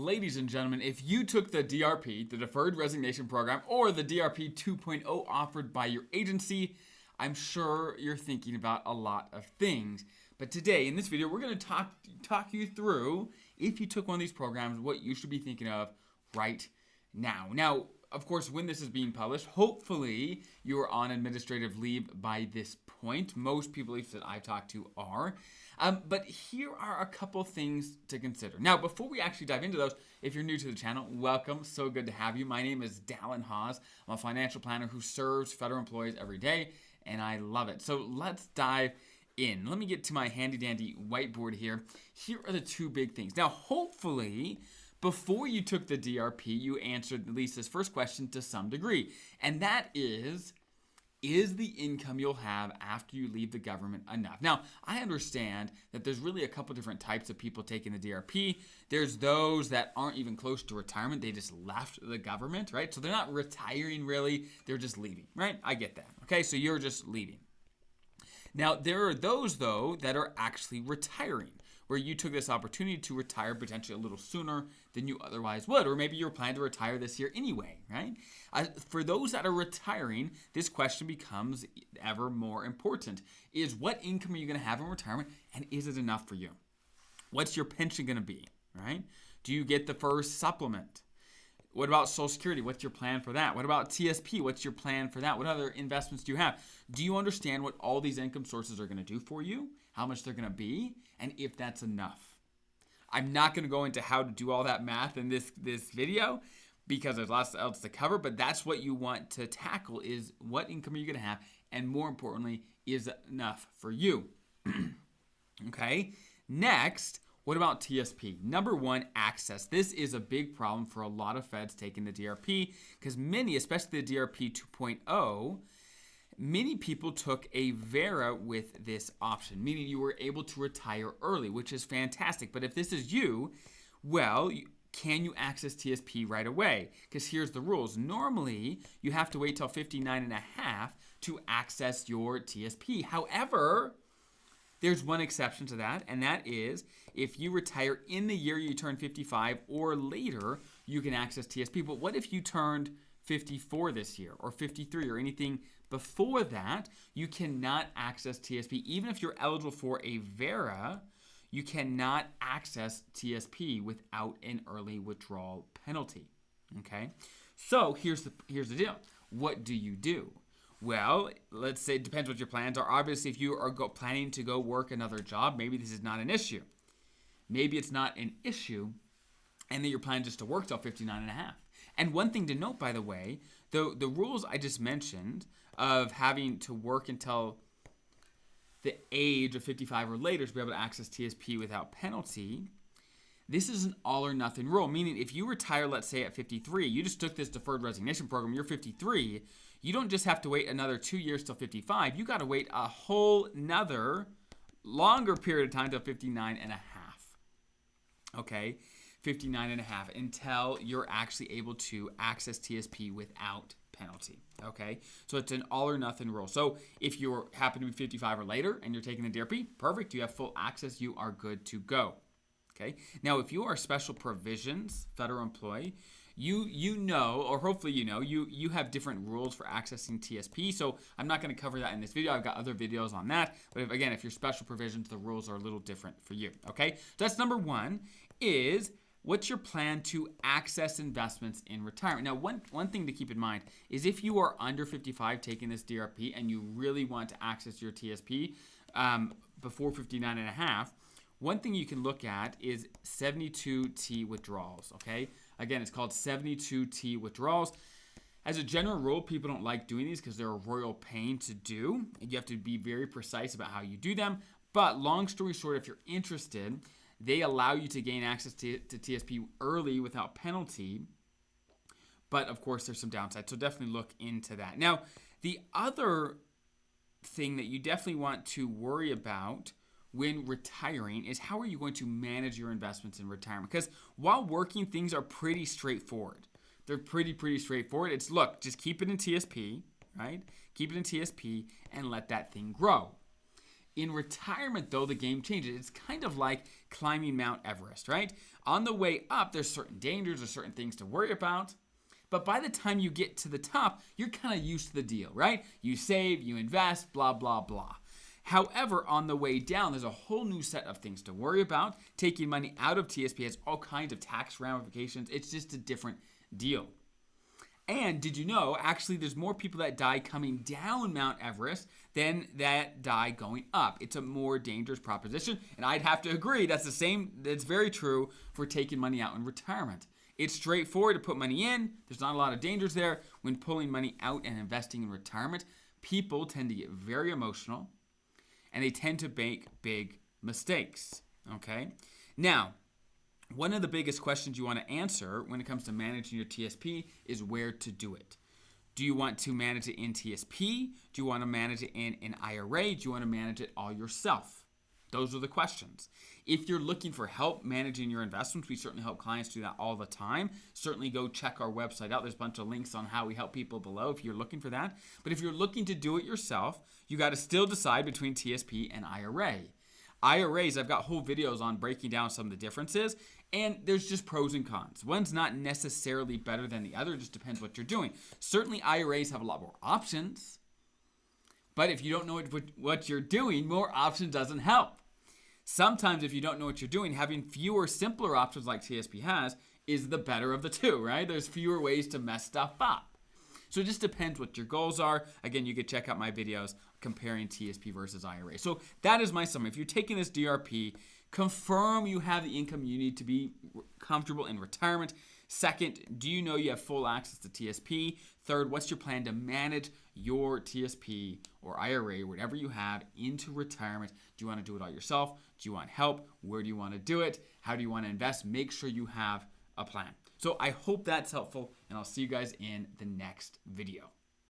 ladies and gentlemen, if you took the DRP, the Deferred Resignation Program, or the DRP 2.0 offered by your agency, I'm sure you're thinking about a lot of things. But today, in this video, we're going to talk you through, if you took one of these programs, what you should be thinking of right now. Now, of course, when this is being published, hopefully you are on administrative leave by this point. Most people that I've talked to are. But here are a couple things to consider. Now, before we actually dive into those, if you're new to the channel, welcome. So good to have you. My name is Dallin Haas. I'm a financial planner who serves federal employees every day, and I love it. So let's dive in. Let me get to my handy dandy whiteboard here. Here are the two big things. Now, hopefully, before you took the DRP, you answered at least this first question to some degree. And that is the income you'll have after you leave the government enough? Now, I understand that there's really a couple different types of people taking the DRP. There's those that aren't even close to retirement. They just left the government, right? So they're not retiring really. They're just leaving, right? I get that. Okay, so you're just leaving. Now, there are those, though, that are actually retiring, where you took this opportunity to retire potentially a little sooner than you otherwise would, or maybe you're planning to retire this year anyway, right? For those that are retiring, this question becomes ever more important. Is what income are you going to have in retirement, and is it enough for you? What's your pension going to be, right? Do you get the first supplement? What about Social Security? What's your plan for that? What about TSP? What's your plan for that? What other investments do you have? Do you understand what all these income sources are going to do for you? How much they're going to be? And if that's enough? I'm not going to go into how to do all that math in this video because there's lots else to cover, but that's what you want to tackle is what income are you going to have? And more importantly, is it enough for you? Okay. Next, what about TSP? Number one, access. This is a big problem for a lot of feds taking the DRP because many, especially the DRP 2.0, many people took a VERA with this option, meaning you were able to retire early, which is fantastic. But if this is you, well, can you access TSP right away? Because here's the rules. Normally, you have to wait till 59 and a half to access your TSP. However, there's one exception to that, and that is if you retire in the year you turn 55 or later, you can access TSP. But what if you turned 54 this year or 53 or anything before that? You cannot access TSP. Even if you're eligible for a VERA, you cannot access TSP without an early withdrawal penalty. Okay? So here's the deal. What do you do? Well, let's say it depends what your plans are. Obviously, if you are planning to go work another job, maybe this is not an issue. Maybe it's not an issue, and then you're planning just to work till 59 and a half. And one thing to note, by the way, the rules I just mentioned of having to work until the age of 55 or later to be able to access TSP without penalty, this is an all or nothing rule, meaning if you retire, let's say at 53, you just took this deferred resignation program, you're 53, you don't just have to wait another 2 years till 55, you got to wait a whole nother longer period of time till 59 and a half. Okay, 59 and a half until you're actually able to access TSP without penalty. Okay, so it's an all or nothing rule. So if you happen to be 55 or later and you're taking the DRP, perfect, you have full access, you are good to go. Okay, now if you are special provisions federal employee, you know, or hopefully you have different rules for accessing TSP. So I'm not going to cover that in this video. I've got other videos on that. But if you're special provisions, the rules are a little different for you. Okay, so that's number one is what's your plan to access investments in retirement? Now, one thing to keep in mind is if you are under 55 taking this DRP and you really want to access your TSP before 59 and a half, one thing you can look at is 72T withdrawals, okay? Again, it's called 72T withdrawals. As a general rule, people don't like doing these because they're a royal pain to do. You have to be very precise about how you do them. But long story short, if you're interested, they allow you to gain access to TSP early without penalty. But of course, there's some downsides. So definitely look into that. Now, the other thing that you definitely want to worry about when retiring is how are you going to manage your investments in retirement? Because while working, things are pretty straightforward. They're pretty straightforward. It's, look, just keep it in TSP, right? Keep it in TSP and let that thing grow. In retirement, though, the game changes. It's kind of like climbing Mount Everest, right? On the way up, there's certain dangers or certain things to worry about. But by the time you get to the top, you're kind of used to the deal, right? You save, you invest, blah, blah, blah. However, on the way down, there's a whole new set of things to worry about. Taking money out of TSP has all kinds of tax ramifications. It's just a different deal. And did you know, actually, there's more people that die coming down Mount Everest than that die going up. It's a more dangerous proposition, and I'd have to agree that's very true for taking money out in retirement. It's straightforward to put money in. There's not a lot of dangers there. When pulling money out and investing in retirement, people tend to get very emotional, and they tend to make big mistakes, okay? Now, one of the biggest questions you want to answer when it comes to managing your TSP is where to do it. Do you want to manage it in TSP? Do you want to manage it in an IRA? Do you want to manage it all yourself? Those are the questions. If you're looking for help managing your investments, we certainly help clients do that all the time. Certainly go check our website out. There's a bunch of links on how we help people below if you're looking for that. But if you're looking to do it yourself, you got to still decide between TSP and IRA. IRAs, I've got whole videos on breaking down some of the differences, and there's just pros and cons. One's not necessarily better than the other, it just depends what you're doing. Certainly IRAs have a lot more options, but if you don't know what you're doing, more options doesn't help. Sometimes if you don't know what you're doing, having fewer, simpler options like TSP has is the better of the two, right? There's fewer ways to mess stuff up. So it just depends what your goals are. Again, you could check out my videos comparing TSP versus IRA. So that is my summary. If you're taking this DRP, confirm you have the income you need to be comfortable in retirement. Second, do you know you have full access to TSP? Third, what's your plan to manage your TSP or IRA, whatever you have, into retirement? Do you want to do it all yourself? Do you want help? Where do you want to do it? How do you want to invest? Make sure you have a plan. So I hope that's helpful, and I'll see you guys in the next video.